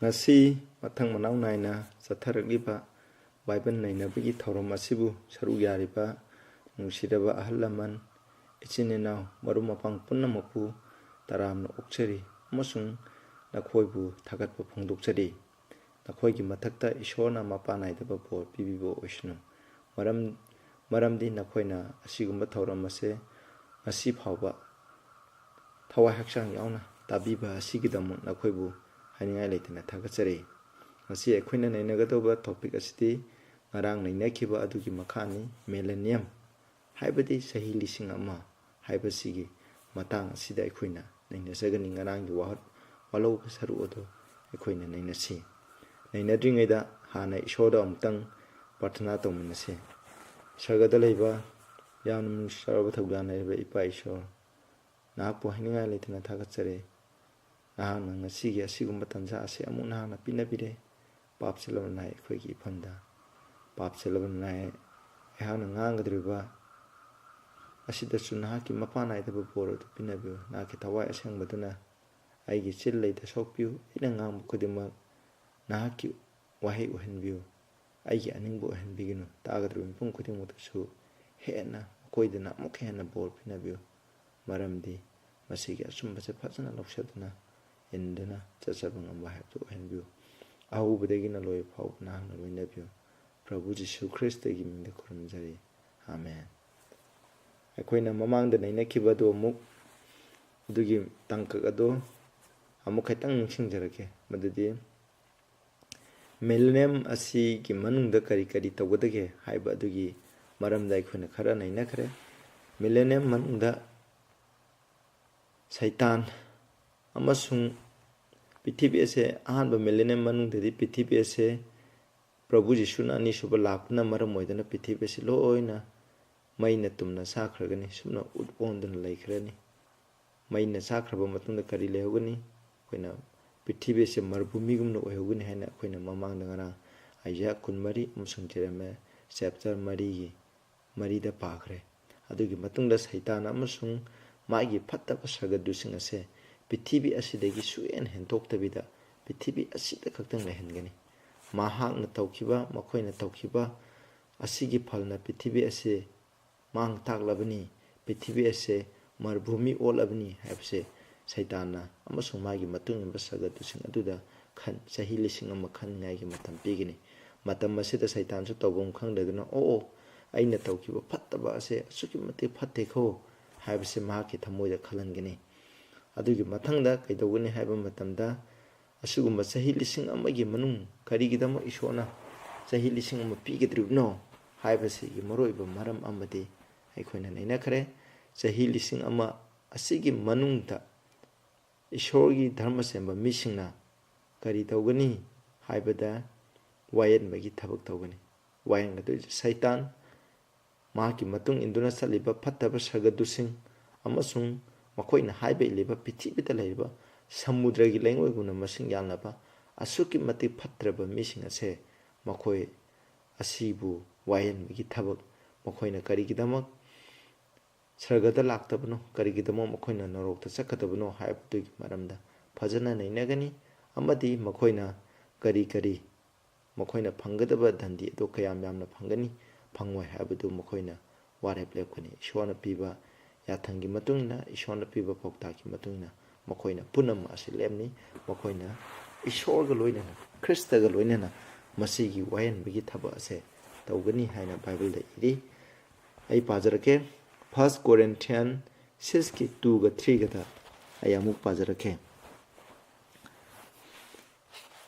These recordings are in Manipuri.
ngasi mathang manau naina satharakliba Bible nainabagi thauram asibu saruk yariba nungsiraba ahal laman ichininaw marum mapang punnamapu taramna okchari amasung nakhoibu thagatpa phongdokchari nakhoigi mathakta ishorna mapa naidaba bor pibibo oishnu maramdi nakhoina asigumba thauram ase ngasi phawba thawai hakchang yauna tabiba asigidam nakhoibu haningai leitana thagachari ngasi ekhoina nainagatoba topic asiti ngarang nainakiba adugi makhani Millennium haibadi Chahi Lishing Ama haibasigi matang asida ekhoina nainasagani ngaranggi walau saru odo ekhoina nainasi nainadringaida hana ishoda amtang parthana tawminase sargada leiba yamnum saraba thawgana leiba ipa ishor nahapu haningai leitana thagachare nahana ngasigi asigumba tanza ase amuk nahana pinabire papselaba nai ekhoigi ifamda papselaba nai ehana ngangadriba asidasu nahaki mapana idaba bor adu pinabiu nahaki thawai asengbaduna aigi chil leida sokpiu ina ngangbu khudimak nahaki wahei uhenbiu aigi aningbu uhenbiginu tagadriba mipum khudimukdasu hena koidana amuk hena bor pinabiu maramdi masigi asumbase phajana loksaduna indana chachaba ngamba haibdu uhenbiu ahubadagina loi phau nahana loinabiu Prabhu Jisu Christ gi mingda khuramjari amen akoina mamangda nainakibado amuk dugi tangkak ado amuk khaitang singjarake madadi Millennium asi gi manungda kari tawgadage haiba adugi maramda akoina khara nainakre Millennium manungda Saitan amasung Pithibi ase ahanba Millennium manungdadi Pithibi ase Prabhu Jisuna ani suba lakna maram moidana Pithibi ase loina maina tumna sakragani sumna utpondana laikhrani maina sakraba matungda kari lehogani koina Pithibi ase marbhumi gumna oihogani haina koina mamangda ngara Isaiah 13 amasung Jeremiah chapter 3 da pakhre adugi matungda Saitan amasung magi phattaba sagadusing ase Pithibi asidagi suen hentoktabida Pithibi asida khaktang lehengani mahakna tawkiba makoina tawkiba asigi phalna Pithibi ase mang taklabani Pithibi ase marbhumi olabani habse Saitana amasung magi matungba sagadusing aduda khan Chahi Lishing Ama khan ngai matam pigini matam asida Saitan su tawbom khangdagna aina tawkiba phattaba ase asuki mate phatte kho habse mahaki thamoida khalangani adugi mathangda kaidogani haiba matamda asugumba Chahi Lishing Amagi manung karigidama ishona Chahi Lishing Ama pigedribno haibase gi maroiba maram amadi aikoina nainakhre Chahi Lishing Ama asigi manungta ishorgi dharma semba misingna kari tawgani haibada wayenbagi thabak tawgani wayengadu Saitan mahaki matung induna saliba phattaba sagadusing amasung makoina haiba iliba Pithibida laiba samudragi lengweguna masing yalnaba asuki mati phatraba mising ase makoi asibu wayenbagi thabak makoina karigidamak sargada laktabano karigidamo makoina narokta sakadabano haibdugi maramda phajana nainagani amadi makoina kari makoina phangadaba dandi ado kayam yamna phangani phangwai haibdu makoina warep lepkani ishwana piba yathangi matungna ishwana piba pautaki matungna makoina punam asilemni makoina ishorga loinana Kristaga loinana masigi wayenbagi thaba ase tawgani haina Bible da iri ai pajarake 1 Corinthians 6 ki 2 ga 3 ga da ayamuk pajarake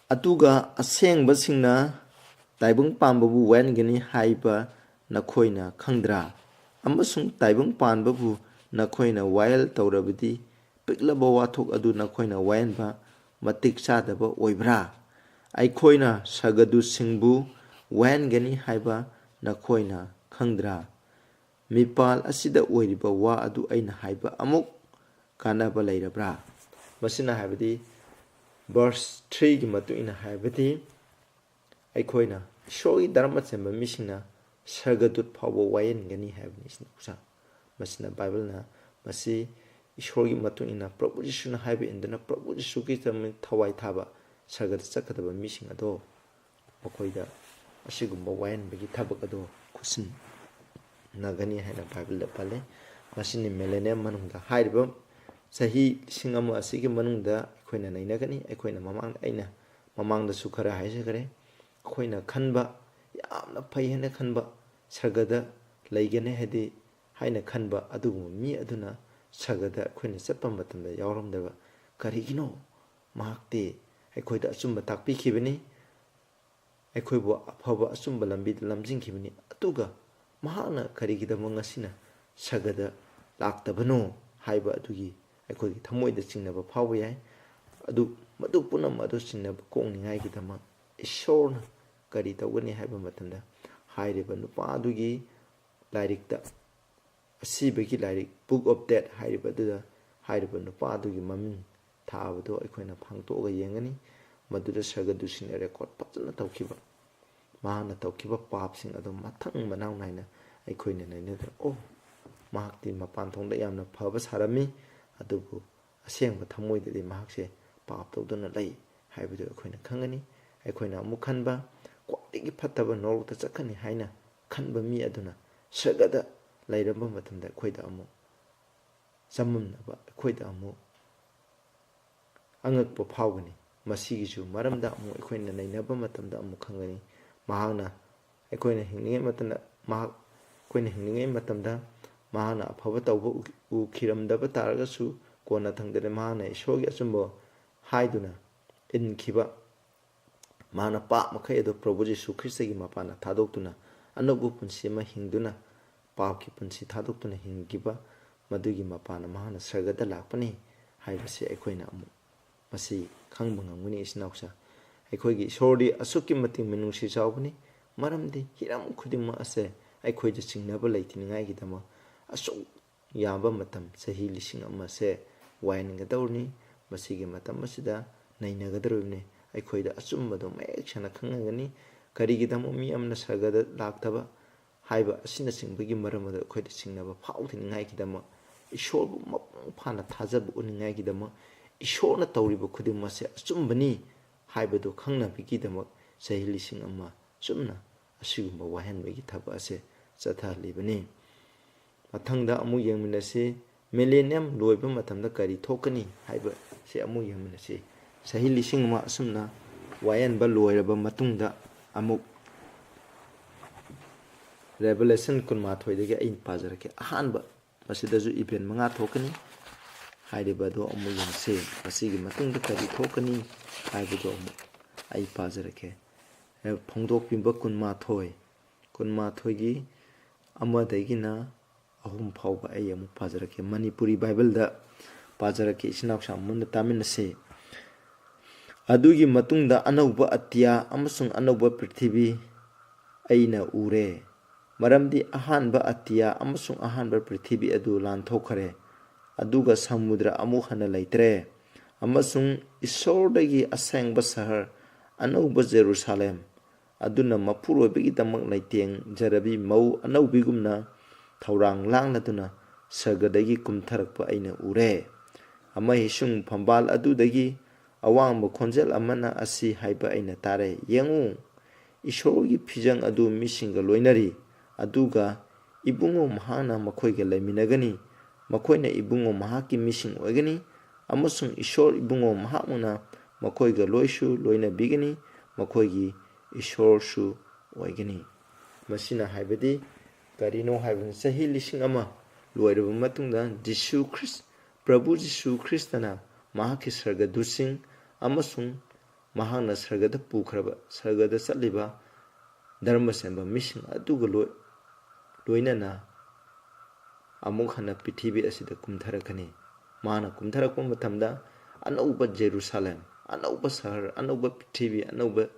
atuga asengbasingna taibung pambabu wengani haiba nakhoina khangdra amasung taibung panbabu nakhoina wail tawrabadi piklaba wathok adu nakhoina wayenba matik chadaba oibra aikhoina sagadu singbu wengani haiba nakhoina khangdra mipal asida oiriba wa adu aina haiba amuk kanaba leirabra masina haibadi verse 3 gi matu ina haibadi aikhoina shoi dharma chemba misina sagadut phawa wayen gani haibni isna masina Bible na masi ishorgi matu ina Prabhu Jisu na haiba indana Prabhu Jisu ki thawai thaba sargada chakadaba mising ado makoida asigumba wayanbagi thabak ado khusin nagani haina Bible da pale masini millennium manungda hairiba Chahi Lishing Ama asigi manungda aikoina nainagani aikoina mamangda su khara haisagare aikoina khanba yamna phai hena khanba sargada laigane hadi haina khanba adugum mi aduna sargada aikoina chappa matamda yawramdaba karigino mahakte aikoida achumba takpi khibani aikoibo afaba achumba lambi lamjing khibani atuga mahana karigida mangasina sargada laktabano haiba adugi aikogi thamoida chingnaba phawba yai adu madu punam adu chingnaba kongningai gidama ishorna kari tawgani haiba matanda hairiba nupa adugi lairikta asibagi lairik book of death hairiba duda hairiba nupa adugi maming thaabado aikoina phangtoga yengani maduda sargadu sing record pachana tawkiba mahana tawkiba papsing adu mathang manaw naina aikoina nainada oh mahakti mapan thongda yamna phaba sarami adubu asengba thamoidadi mahakse pap tawduna lay haibudu aikoina khangani aikoina amu khanba kwatigi phattaba norta chakhani haina khanba mi aduna sargada lairamba matamda aikoida amu samumnaba aikoida amu angakpa phawgani masigisu maramda amu aikoina nainaba matamda amu khangani mahakna aikoina hingningai matanda mahak aikoina hingningai matamda mahana afaba tawba ukhiramdaba taragasu kona thangdare mahana isogi achumbo haiduna inkhiba mahana pa makhai ado Prabhu Jesu Christ gi mapana thadoktuna anobu punsi ma hingduna paap ki punsi thadoktuna hingiba madugi mapana mahana sargada lakpani haibase aikoina amu masi khangba ngamuni isnausa aikoigi sordi asukki mating minungsi chawbani maramdi hiram khudimma ase aikoija chingnaba leitiningai gidama asuk yamba matam Chahi Lishing Ama se wayangadawni masigi matam asida nainagadrubne aikoida achumbado mek sana khangagani karigidamo mi amna sargada laktaba haiba asina singbagi maramada aikoida singnaba phawthiningai gidama ishorbu mapung phana thajab uningai gidama ishorna tawriba khudimma se achumbani haibado khangna bigidama Chahi Lishing Ama chumna asigumba wahanbagi thaba ase chathalibani mathangda amu yengminase millennium loiba matamda kari thokani haiba se amu yengminase Chahi Lishing Ama asumna wayanba loiraba matungda amu revelation kunma thoidagi ain pajarake ahanba masidaju event manga thokani hairibado amu yengse masigi matungda kari thokani haibado amu ai pajarake phongdok pimba kunma thoigi amadagina ahum phawba ay amu pajarake Manipuri Bible da pajarake isnauksa munda taminase adugi matungda anauba atya amasung anauba prithvi aina ure maramdi ahanba atya amasung ahanba prithvi adu lanthokare aduga samudra amu hana laitre amasung isordagi asengba sahar anauba Jerusalem aduna mapurobigi damak laiteng jarabi mau anaubigumna Thaurang langladuna sargadagi kumtharakpa aina ure ama hisung phambal adudagi awangba khonjel amana asi haiba aina tare yengu ishorgi phijang adu misinga loinari aduga ibungo mahana makhoiga laiminagani makhoina ibungo mahaki mising oigani amasung ishor ibungo mahamuna makhoiga loisu loina bigani makhoigi ishorsu oigani masina haibadi karino haibun Chahi Lishing Ama loiraba matungda Jesu Christ Prabhu Jesu Christana mahaki sargadu sing amasung mahana sargada pukhraba sargada chaliba dharma semba mising aduga loinana amuk hana pithibi asida kumtharakani mahana kumtharakpa matamda anauba Jerusalem anauba sahar anauba pithibi anauba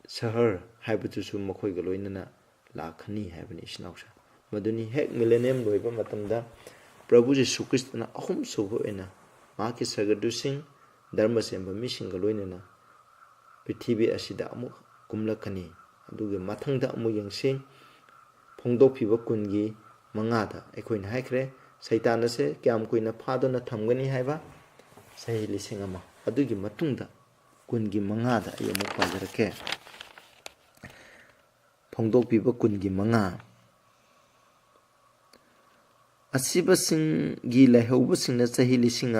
sahar haibutusu makhoiga loinana lakhani haibani isnausa maduni hek millennium loiba matamda Prabhu Jesu Christana ahum subo ena mahaki sargadu sing dharma semba misinga loinana pithibi asida amu kumlakani aduga mathangda amu yengse phongdokphiba kungi mangada aikoina haikre saitan ase kyam koina phadona thamgani haiba Chahi Lishing Ama adugi matungda kungi mangada ay amuk pajarake. Phongdokpꯤꯕ kungi manga. Asibasinggi laihawbasingna chahi lishing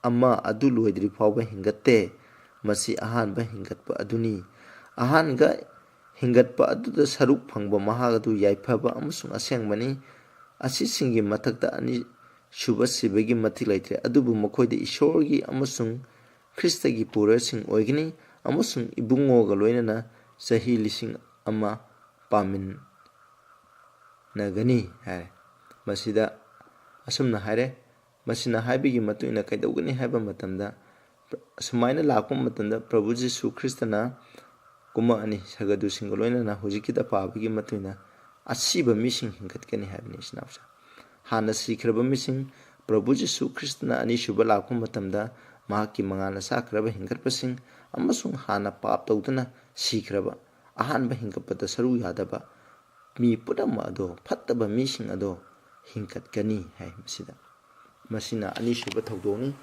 ama adu loidri fawba hingatte. Masi ahanba hingatpa aduni. Ahanga hingatpa aduda saruk phangba mahagadu yaifaba amasung asengbani. Asisinggi mathakta ani Shuba Sibagi Mathi Laitre, Adubu Makoida Ishorgi, Amasung, Christagi Purasing Oigini, Amasung Ibungo Galoina, Chahi Lishing Ama Pamin Nagani, Hare. Masida Asumna Hare, Masina Habigi Matuina Kaidogani Haba Matanda, Sumaina Lakum Matanda, Prabhu Jesu Christana, Kuma Ani Sagadu Singoloina, Hujikita Pabigi Matuina, Asiba missing Hinkatkani Habinis Nafsa. Hana Sikraba missing, Prabhu Jesu Christna ani Shuba Lakum Matamda, Mahaki Mangana Sakraba Hinkarpasing, Amasung Hana Pap Totana, Sikraba, Ahanba Hinkapata Saru Yadaba, Mi Pudama ado, Pataba missing ado, Hinkat Gani, Hai Masida. Masina ani Shuba Todoni,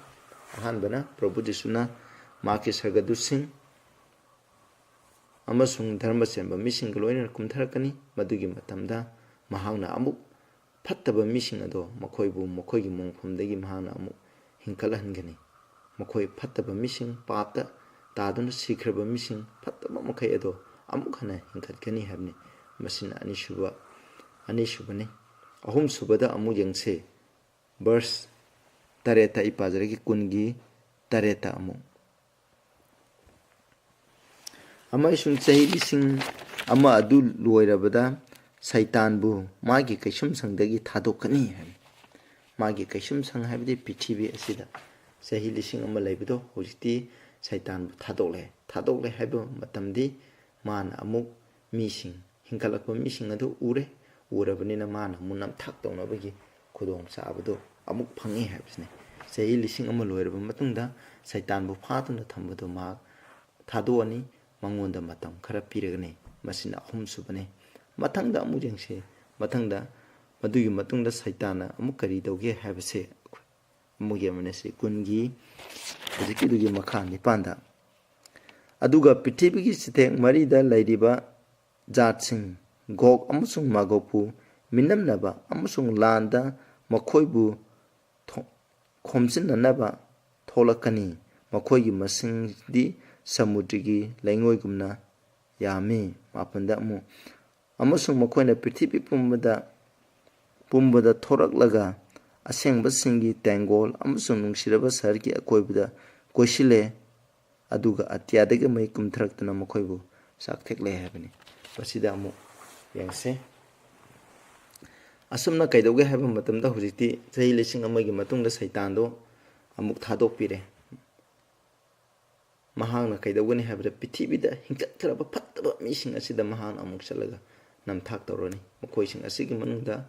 Ahanbana, Prabhu Jesuna, Maki Sagadu Sing, Amasung Dharma Semba missing Gloiner Kumtarakani, Madugi Matamda, Mahana Amuk. Fattaba missing ado makoibu makoigi mongfamdagi mahana amu hinkalahangani makoi fattaba missing papta taduna sikraba missing fattaba makai ado amuk hana hinkatgani habni masina ani shubane ahum subada amu yangse verse tareta ipazaragi kungi tareta amu ama isung chahi lishing ama adu loirabada Saitanbu magi kaishum sangdagi thadokani hai magi kaishum sang haibdi pithibi asida chahi lishing ama laibido hojiti Saitanbu thadokle haibo matamdi man amuk mising hinkalakpa mising adu urabanina man munam thak tawnabagi khudong sabado amuk phangi haibsne chahi lishing ama loiraba matungda Saitanbu phatuna thambado ma thadoni mangonda matam khara piragane masina ahum subane Matangda Mujangse, Matangda, Madugi Matunda Saitana, Mukari Doge have a say, Mugiamanese, Kungi, Zikidugi Makani Panda. Aduga Pitibigi Siteng Marida Ladiba, Jatsing, Gog Amusung Magopu, Minam Naba, Amusung Landa, Makoibu, Komsin Naba, Tolakani, Makoigi Masing di Samudrigi, Langoigumna, Yami, Mapandamu. Amasung makoina Prithibi pumbada thoraklaga asengba singi tangol amasung nungsiraba sargi akoibada koisile aduga atyadaga mai kumthraktana makoibu sakthekle habani pasida amu yangse asumna kaidoge haba matamda hujiti chahi lishing amagi matungda saitando amuk thadokpire mahangna kaidogani habra Prithibida hinkatkraba phattaba mising asida mahang amuk chalaga Namthak Toroni, Mokoising Asiki Manunda,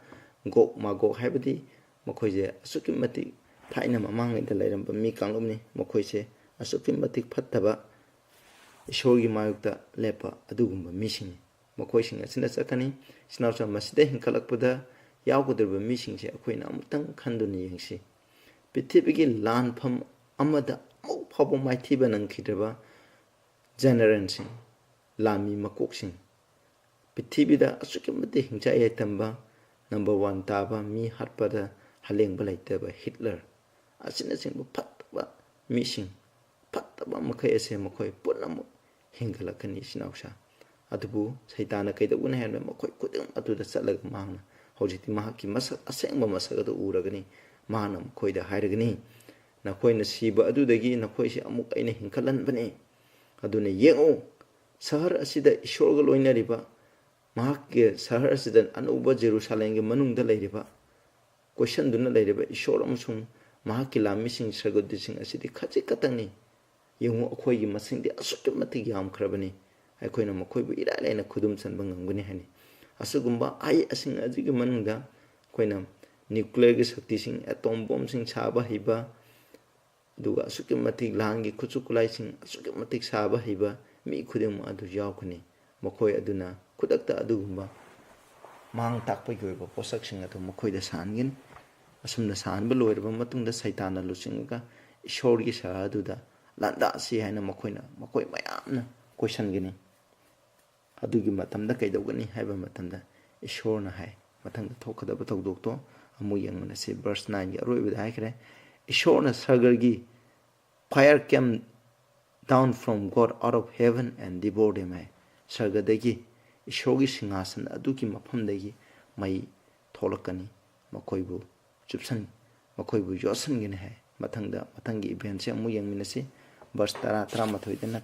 Gok Magok Habadi, Mokoise, Asuki Matic, Tainam among the Layram, Mi Kalumni, Mokoise, Asuki Matic Pataba, Shogi Mayukta, Lepa, Adugumba, Missing, Mokoising Asinasakani, Snausa Masde, Kalakpada, Yakuderba Missing, Queen Amutang Kanduni Yangsi. Pitibigi Lan Pum Amada, Mo Pabo my Tiban and Kidraba, Generancing, Lami Makoksing. Pitibida asukimati hingchai tamba number 1 taba mi hatpada halengba laitaba Hitler asina singbu phattaba missing phattaba makai ase makoi punamu hingalakani sinausa adubu saitana kaidabuna henba makoi kudum atuda chalaga mahna hojiti mahaki masak asengba masagadu uragani mahna makoida hairagani nakoina siba adudagi nakoisi amuk aina hinkalanbani aduna yengo sahar asida ishorga loinariba Mahake Sahar Sidan Anuba Jerusalem Manung the Ladiba. Question do not ladiba, Ishoramsum, Mahakila missing Sagodising a city Kachikatani. You Okoi must sing the Asukamati Yam Krabani. I coin a Mokoibu Ida and a Kudums and Bangangunihani. Asugumba, I asing a Zigamanunga, Quinam, nuclear dising atom bombs in Saba Hiba, do a Sukamatic Langi Kutsukulizing, Sukamatic Saba Hiba, me Kudum Adu Yakuni, Mokoi Aduna. Kudakta adugumba mang takpa yoiba posaksing atu makoida sangin asumna sanba loirba matungda saitana lusinga ishorgi sa aduda ꯂꯥꯟꯗꯥꯁꯤ ꯍꯥꯏꯅ ꯃꯈꯣꯏ ꯃꯌꯥꯝꯅ ꯀꯣꯏꯁꯟꯒꯅꯤ ꯑꯗꯨꯒꯤ ꯃꯇꯝꯗ ꯀꯩꯗꯧꯒꯅꯤ ꯍꯥꯏꯕ ꯃꯇꯝꯗ ꯏꯁꯣꯔꯅ ꯍꯥꯏ ꯃꯊꯪꯗ ꯊꯣꯛꯀꯗꯕ ꯊꯧꯗꯣꯛꯇꯣ ꯑꯃꯨꯛ ꯌꯦꯡꯃꯤꯟꯅꯁꯤ ꯚꯔꯁ 9ꯒꯤ ꯑꯔꯣꯏꯕꯗ ꯍꯥꯏꯈ꯭ꯔꯦ ꯏꯁꯣꯔꯅ ꯁꯔꯒꯔꯒꯤ fire came down from God out of heaven and devoured them hai sargadagi ishogi singhasan adugi mafamdagi mai tholakani makoibu chupsan makoibu yosan gine hai mathangi event se amu yangminasi verse 13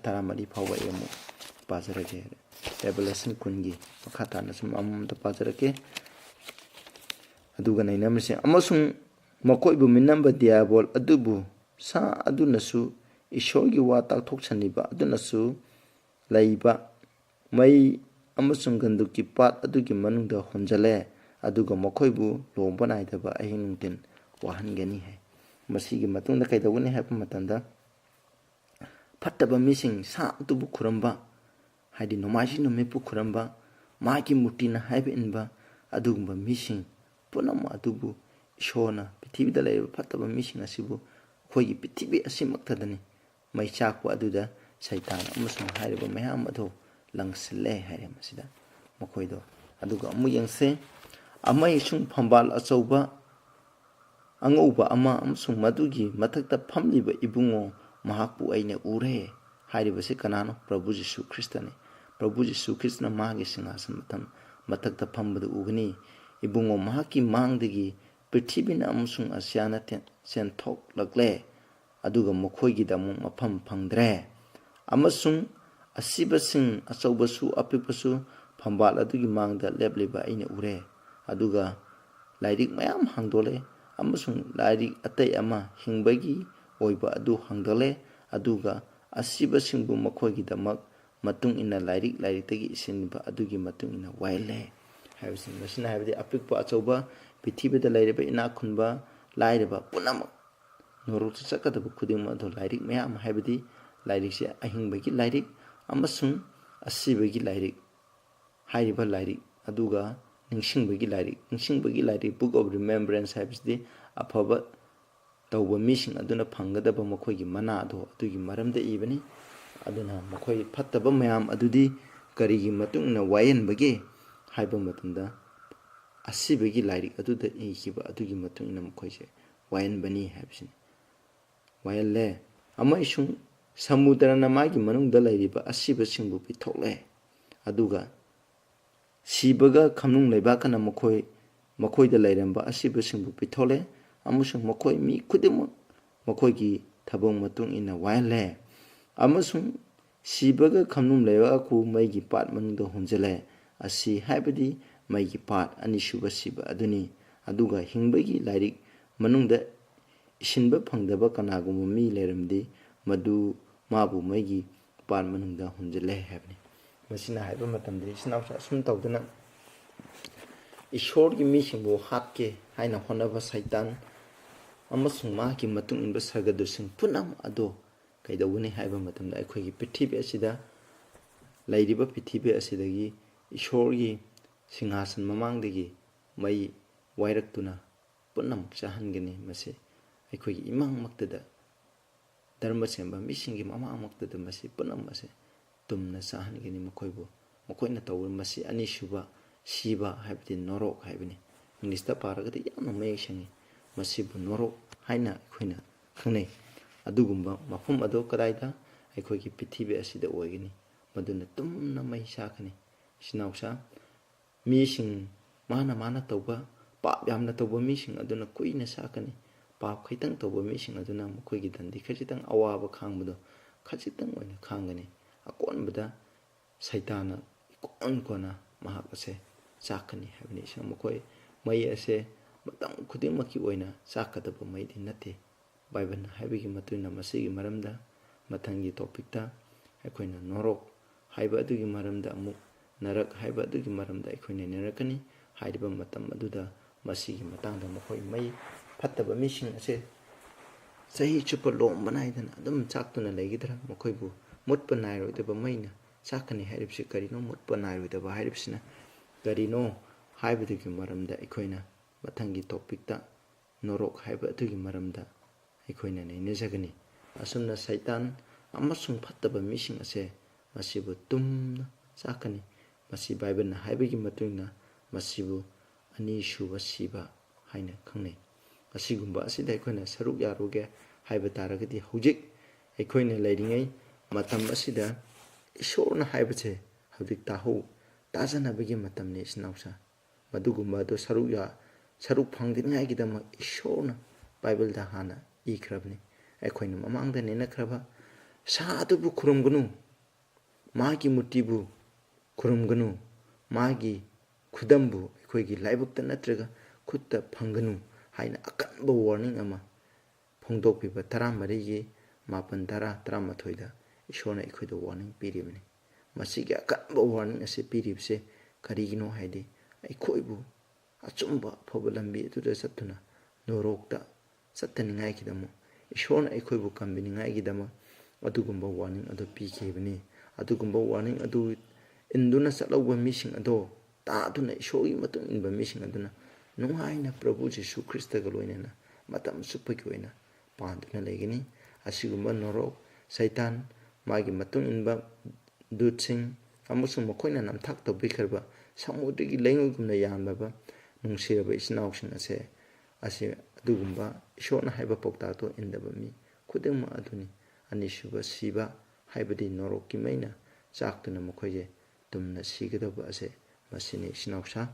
dana 14 phawa emu pazarage revelation kungi makhata na sum amda pazarake aduga nainamse amasung makoibu minamba diabol adubu sa adunasu ishorgi wa takthokchaniba adunasu laiba mai amasung ganduki pat adugi manungda honjale aduga makoibu lomba naidaba ahinungtin wahangani hai masigi matungda kaidawani haipa matanda fattaba mising sa adubu khuramba haidi nomaji nomepu khuramba maki mutina haiba inba adugumba mising punam adubu ishona pithibida laiba fattaba mising asibu khoi pithibি asimaktadani mai chakwa aduda saitan amusung hairiba mayam ado langsle haire masida makoido aduga amu yangse amai sung phambal achauba angauba ama amusung madugi mathakta phamliba ibungo mahakpu aina ure hairiba se kanano prabhu jisu kristane prabhu jisu kristna magi singasan mathakta phambadu ugani ibungo mahaki mangdagi prithibina amusung asyana sen thok lagle aduga mokhoigi damu mafam phangdre amasung asibasing achaubasu apipasu phambal adugi mangda lebliba aina ure aduga lairik mayam hangdole amasung lairik atai ama hingbagi oiba adu hangdole aduga asibasingbu mokhoigi damak matung ina lairik-tagi isinba adugi matung ina waile haibsin masina haibdi apikpa achauba pithibida lairiba ina khunba lairiba punamak noruk chakadaba khuding ado lairik mayam haibdi lairik se ahingbagi lairik amasung asibagi lairik hairiba lairik aduga ningsingbagi lairik book of remembrance haibdi afaba tawba mising aduna phangadaba makhoigi mana ado adugi maramda ibani aduna makhoi phattaba mayam adudi karigi matungna wayenbagi haiba matunda asibagi lairik aduda ikiba adugi matungna makhoise wayenbani haibsini wayalle ama isung samudrana magi manungda lairiba asiba singbu pithokle aduga sibaga khamnung leiba kana makhoida lairamba asiba singbu pithole amusung makhoi mi khudimo makhoigi thabong matung ina wayalle amasung sibaga khamnung leiba ku maigi pat manungda honjale asi haibadi maigi pat ani shuba siba aduni aduga hingbagi lairik manungda isinba phangdaba kanagum mi leramdi madu mabu maigi pat manungda honjale habni masina haiba matamdi sinawsa sum tawduna ishorgi misingbu hatke haina honaba saitan amasung maki matung inba sargadusing punam ado kaidawuni haiba matamda aikhoigi pithibi asida lairiba pithibi asidagi ishorgi singhasan mamangdagi mai wairaktuna punam chahangani mase aikhoigi imang maktada dharma semba misingi mama maktada mase punam mase tumna chahangani makoina tawur mase ani shuba siba haibdi norok haibni englishta paragadi yamna maysangi masibu norok haina aikhoina khangnei adugumba mafum ado kadaida aikhoigi pithibi asida oigini maduna tumna mai sakani sinawsa mising mana tawba pap yamna tawba mising aduna kuina sakani pap khaitang tawba mising aduna makhoigi dandi khachitang awaba khangbudo khachitang oina khangani akonbada saitana kona mahak ase sakani habni sa makhoi mai ase matam khuding maki oina sakadaba mai din nate bible haibigi matuna masigi maramda mathangi topic ta aikhoina norok haiba adugi maramda amuk narak haiba adugi maramda aikhoina nerakani haiba matam aduda masigi matangda makhoi mai phattaba mising ase sahi chupa lom banaidana adum chaktuna legidra makhoibu mutpa nairodaba maina sakani hairibsi karino mutpa nairodaba hairibsina karino haibadugi maramda aikhoina mathangi topic ta norok haiba adugi maramda aikhoina nei nejagani asumna Satan amasung phattaba mising ase masibu tumna sakani masi Bible na haibagi matungna masibu ani shuba siba haina khangnei asigumba asida aikoina saruk yaroge haiba taragadi hujik aikoina leiringai matam asida ishorna haibache hujik tahu tajanabagi matamne isnausa madugumba do saruk phangdingai gidama ishorna Bible da hana ikrabni aikoina mamangda nena kraba sadubu khurumgunu magi mutibu khurumgunu magi khudambu aikoigi laibukta natraga khutta phanganu haina akanba warning ama phongdokpiba 13 gi mapan 10 13 da ishona aikoida warning piribni masigi akanba warning ase piribse karigino haidi aikoibu achumba phobalambi tuda satuna norokta sataningai kidamo ishona aikoibu kambiningai gidama adugumba warning ado pikebni adugumba warning adu induna salawba mising ado ta aduna ishogi matung inba mising aduna nungaina Prabhu Jesu Christa galoinena matam supaki oina panduna legini asigumba norok Satan magi matung inba dutsing amusung makoina namthak tobikharba samudrigi lengugumna yambaba nungsiraba isnausing ase adugumba ishona haiba pokta to indaba mi khudengma aduni anishuba siba haibadi norok ki maina chaktuna makoye tumna sigadaba ase masini isnausa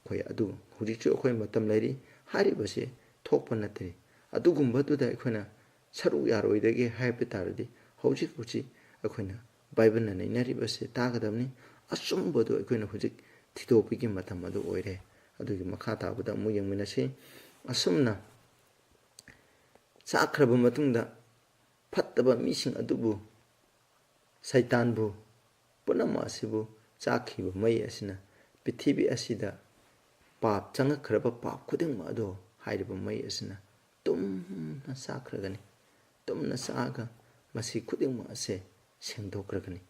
khoi adu hujichu khoi matam lairi hari base thokpa natri adugumba du da khoina saru yaroidage haipe taradi hojik huji khoina Bible na nainari base tagadamni asumba du khoina hujik thidopigi matam adu oire adugi makha tabada mu yangminase asumna sakraba matungda phattaba mising adubu Satan bu punama asibu chakhiba mai asina pithibi asida pap changakhraba pap khudengma ado hairiba mai asina tumna sakragani tumna saga masi khudengma ase sengdokragani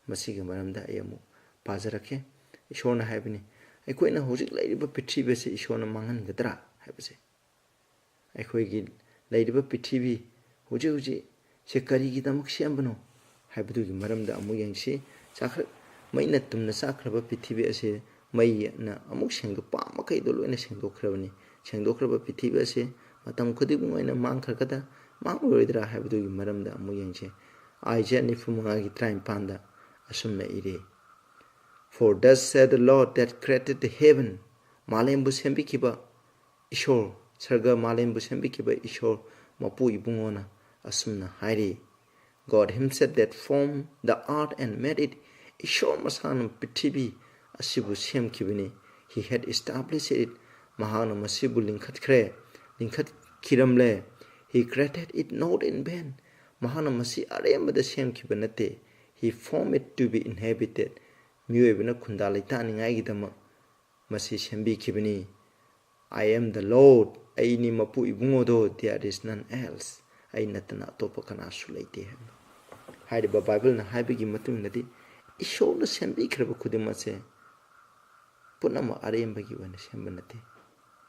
masiga maramda ayamu pajarake ishona haibni aikoina hojik lairiba pithibi ase ishona mangan gadra haibase aikoigi lairiba pithibi hoji se karigi damak siambano haibudugi maramda amu yangsi chakra maina tumna sakraba pithibi ase mai na amuk sengdo pa makai do loina sengdokrabani sengdokraba pithibi ase matam khudibung oina mangkhakada mangroidra haibudugi maramda amu yangse aija nifumanga gi train panda asumna ire for thus said the Lord that created the heaven malembu sembikiba ishor sarga malembu sembikiba ishor mapu ibungona asumna hairi God himself that formed the earth and made it ishor masanam pithibi asibu semkibini he had established it mahana masibu linkhat kiramle he created it not in vain mahana masi aremada semkibanate he formed it to be inhabited miyobina khundalaitani ngaigidama masi sembikibini I am the Lord aini mapu ibungodo there is none else ai natana topa kana sulaite haiba Bible na haibigi matungnadi ishona sembikhraba khudimase punama arembagi wana sembanate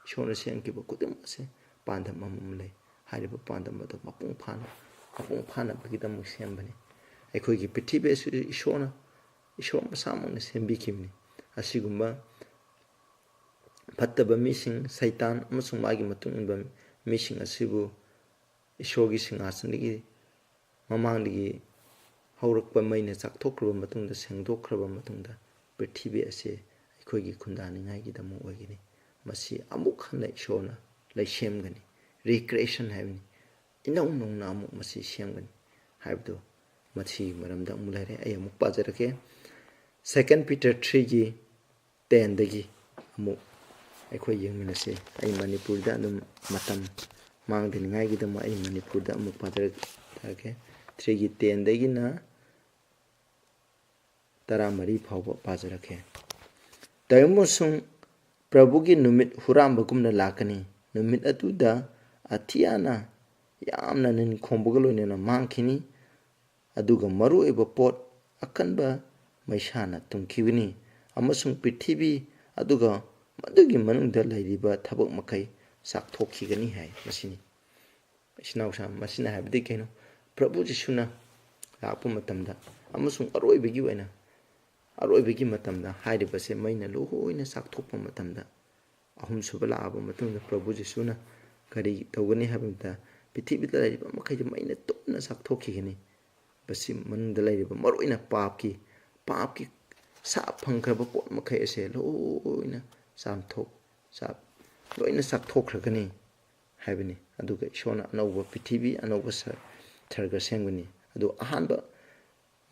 ishona semkiba khudimase pandam amamle haiba pandam do mapung phana bagidam sembani aikoigi pithibe su ishona masamang sembikimni asigumba phattaba mising Satan amasung magi matung inba mising asibu ishogi singasandigi mamangdigi haurakpa maina chakthokraba matungda sengdokraba matungda pithibi ase aikoigi khundaningai gi damu oigini masi amuk hanna ishona laisemgani recreation haibni inau nongna amuk masi semgani haibdo masi maramda mulare ay amuk pajarake 2 Peter 3 gi 10 dagi amuk aikoi yengminase ai Manipur da dum matam mangdingai gi dama ai Manipur da amuk pajarake 3 gi 10 dagi na taramari phawba pajarake taymusung Prabhugi numit hurambagumna lakani numit atuda athiana yamna nin khombugaloina mangkhini aduga maru eba pot akanba maishana tumkibini amasung pithibi aduga madugi manungda lairiba thabak makai sakthokigani hai masini isnausa masina habdi keno Prabhu Jisuna lakpa matamda amasung aroibagi waina aroibagi matamda hairibase maina loina sakthokpa matamda ahum suba laaba matungda Prabhu Jisuna kari tawgani habamta pithibida laiba makhayda maina tupna sakthokigani basi manungda laiba maroina papki sap phangkraba pot makhay ase loina samthok sap loina sakthokragani haibani aduga ishona anauba pithibi anauba sarga sengani adu ahanba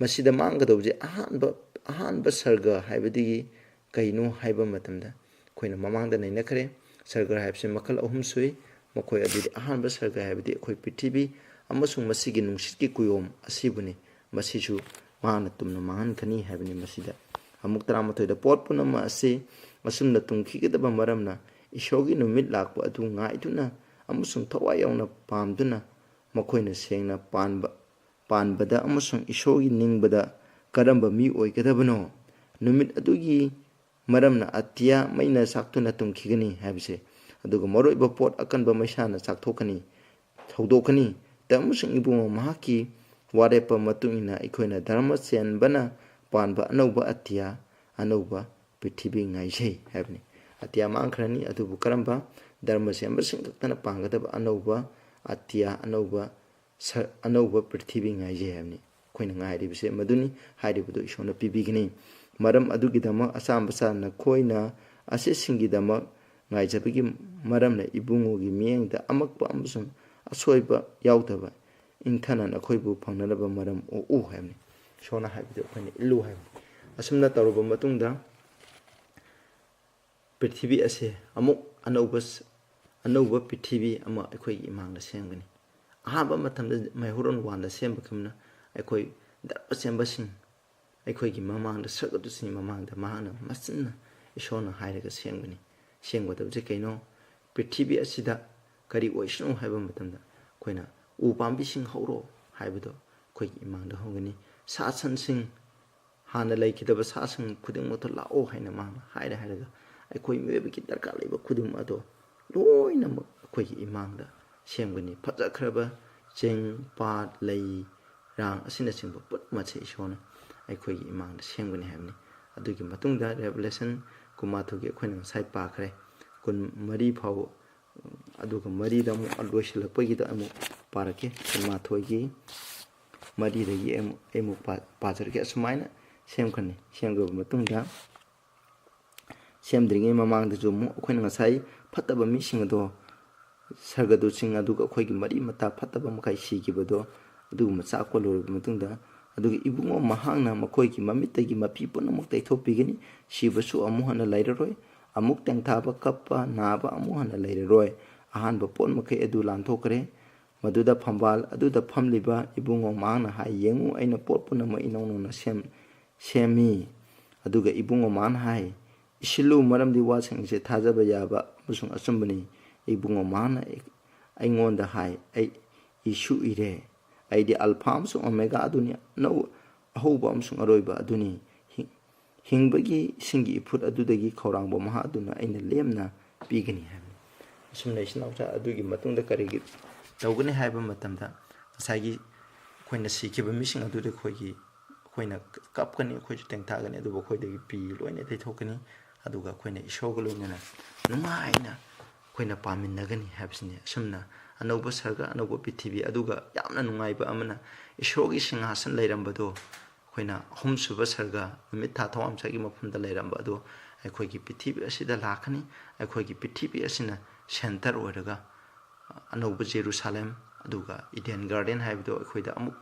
masida manggadawje ahanba sarga haibadigi kaino haiba matamda koina mamangda nainakare sarga haibse makal ahum sui makoy adudi ahanba sarga haibadi akoi pithibi amasung masigi nungsitki kuyom asibuni masisu maana tumna mangan kani haibani masida amuk taramathoida pot punama ase masumna tungkhigedaba maramna ishogi numit lakpa adu ngaiduna amusung thawai yauna pamduna makoina sengna panbada amusung ishogi ningbada karamba mi oigadabano numit adugi maramna atya maina saktuna tungkhigani habise aduga maroiba pot akanba maisana sakthokani thodokani tamusung ibungo mahaki warepa matungina ikoina dharma senbana panba anauba atya anauba pithibi ngaijei habni atya mangkhrani adubu karamba dharma semba singktana pangadaba anauba atya anauba pithibi ngaijei habni koina ngairibse maduni hairibudo ishona pibigini maram adugidama asambasa na koina ase singidama ngaijabigi maramna ibungogi miengda amakpa amusung asoiba yaudaba ingthana akoibu phangnaraba maram o habni shona haibido koina illu habni asumna taruba matungda pithibi ase amuk anauba pithibi ama akoi imangda semgani ahaba matamda maihuron wanda semba kamna akoi darpa sembasing akoi gi mamangda sagadu sin mamangda mahana masinna ishona hairaga semgani sengwadabje kaino pithibi asida kari oisnu haiba matamda koina upambi sing hauro haibado koi imangda hongani sasan sing hana laikidaba sasang khuding moto lao haina mangna hairaga akoi mebeki darka laiba khudum ado loina akoi imangda semgani phajakraba cheng pat lei rang asina singba putma che ishona akoi imangda semgani habni adugi matungda revelation kumathugi akoina sai pakhre kun mari phau aduga mari da mu alloisilakpagi da amu parake kumathogi mari dagi emu pajarke asmaina semkhani semgaba matungda semdringi mamangda jumu akoina ngasai phataba mi singado sargadu sing aduga akoigi mari mata phataba makai sigibado aduga macha kolor matungda aduga ibungo mahangna makoigi mamitagi mapi punamuk taithopigini sibasu amuhana lairaroi amuk tengthaba kappa naba amuhana lairaroi ahanba pon makai adu lanthokre maduda phambal aduda phamliba ibungo mahangna hai yengu aina pot punama inonona semi aduga ibungo mahangna hai isilu maramdi wasangse thajaba yaba musung asumbani ibungo mahangna aingonda hai ai isu ire aidi alpha amsung omega aduni no ahoba amsung aroiba aduni hingbagi singi ifut adudagi khawrangbo maha aduna aina lemna pigani habni asumna isinaucha adugi matungda karigi tawgani haiba matamda asagi koina sikiba mising adude khoigi koina kapkani khoi tengthagani adubo khoidagi pi loina taithokani aduga koina ishoga loina numaina koina paminagani habsini asumna anauba sarga anauba pithibi aduga yamna nungaiba amana ishogi singhasan lairambado koina humsuba sarga numit tha thawamsagi mafumda lairamba ado aikoigi pithibi asida lakhani aikoigi pithibi asina center oiraga anauba Jerusalem aduga Eden Garden haibdo aikoida amuk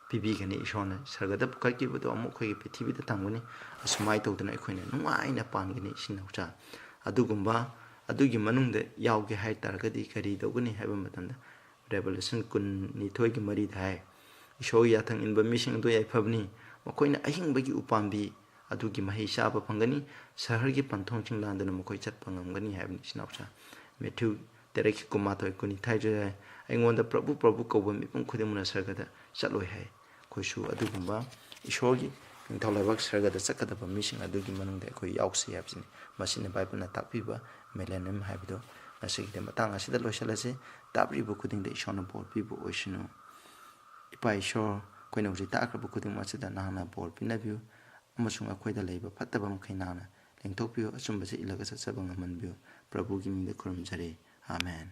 pibigani ishona sargada pukakibado amuk khoigi pithibi da tangani asumai tawdana aikoina nungaina pangani sinaucha adugumba adugi manungda yauge hai targadi kari dogani haiba matanda revelation kun ni thoigi mari dai isho yathang inba missing do yai phabni makoina ahingbagi upambi adugi mahi saba phangani sahargi panthong chinglandana makoi chat pangamgani haibni sinaucha methu tereki kumathoi kuni thaije aingonda prabhu kawba mipum khudimuna sargada chatloi hai koisu adugumba ishogi tholabak sargada chakadaba missing adugi manungda koi yausi habsini masina bible takpiba Millennium habido asigi de matang asida loisalase tabribu kuding de ishona bol pibu oishinu ipa ishor koina uji takraba kuding masida nahna bor pinabiu amasung akoida leiba fattaba mkhai nahna lengthokpiu achumba se ilaga satsaba ngamanbiu Prabhu gi mingda kurum jare. Amen.